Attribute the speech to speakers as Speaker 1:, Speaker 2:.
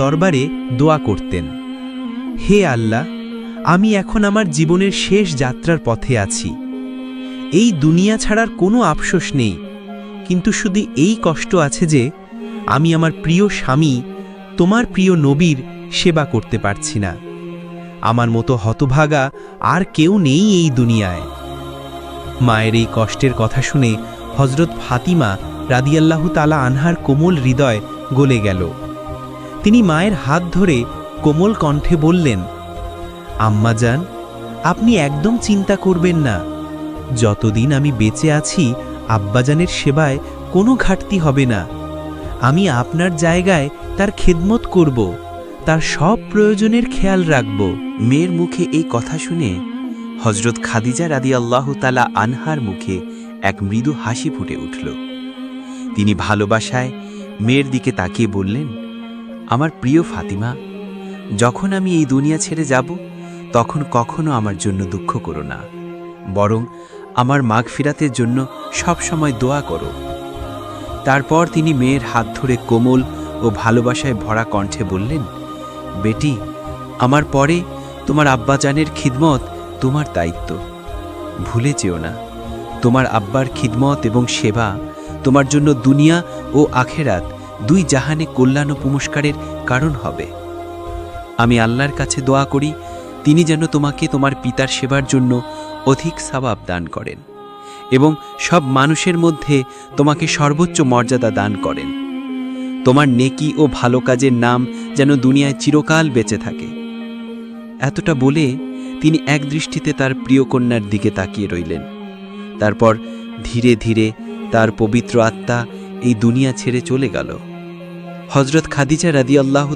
Speaker 1: দরবারে দোয়া করতেন, হে আল্লাহ, আমি এখন আমার জীবনের শেষ যাত্রার পথে আছি। এই দুনিয়া ছাড়ার কোনো আফসোস নেই, কিন্তু শুধু এই কষ্ট আছে যে আমি আমার প্রিয় স্বামী তোমার প্রিয় নবীর সেবা করতে পারছি না। আমার মতো হতভাগা আর কেউ নেই এই দুনিয়ায়। মায়ের এই কষ্টের কথা শুনে হযরত ফাতিমা রাদিয়াল্লাহু তাআলা আনহার কোমল হৃদয় গলে গেল। তিনি মায়ের হাত ধরে কোমল কণ্ঠে বললেন, আম্মাজান, আপনি একদম চিন্তা করবেন না। যতদিন আমি বেঁচে আছি আব্বাজানের সেবায় কোনো ঘাটতি হবে না। আমি আপনার জায়গায় তার খেদমত করব, তার সব প্রয়োজনের খেয়াল রাখব।
Speaker 2: মেয়ের মুখে এই কথা শুনে হযরত খাদিজা রাদিয়াল্লাহু তাআলা আনহার মুখে এক মৃদু হাসি ফুটে উঠল। তিনি ভালোবাসায় মেয়ের দিকে তাকিয়ে বললেন, আমার প্রিয় ফাতিমা, যখন আমি এই দুনিয়া ছেড়ে যাব তখন কখনো আমার জন্য দুঃখ করো না, বরং আমার মাগফিরাতের জন্য সব সময় দোয়া করো। তারপর তিনি মেয়ের হাত ধরে কোমল ও ভালোবাসায় ভরা কণ্ঠে বললেন, বেটি, আমার পরে তোমার আব্বাজানের খিদমত তোমার দায়িত্ব। ভুলে যেও না, তোমার আব্বার খিদমত এবং সেবা তোমার জন্য দুনিয়া ও আখেরাত দুই জাহানে কল্যাণ ও পুরস্কারের কারণ হবে। আমি আল্লাহর কাছে দোয়া করি তিনি যেন তোমাকে তোমার পিতার সেবার জন্য অধিক সওয়াব দান করেন এবং সব মানুষের মধ্যে তোমাকে সর্বোচ্চ মর্যাদা দান করেন। তোমার নেকি ও ভালো কাজের নাম যেন দুনিয়ায় চিরকাল বেঁচে থাকে। এতটা বলে তিনি এক দৃষ্টিতে তার প্রিয় কন্যার দিকে তাকিয়ে রইলেন। তারপর ধীরে ধীরে তার পবিত্র আত্মা এই দুনিয়া ছেড়ে চলে গেল। হযরত খাদিজা রাদিয়াল্লাহু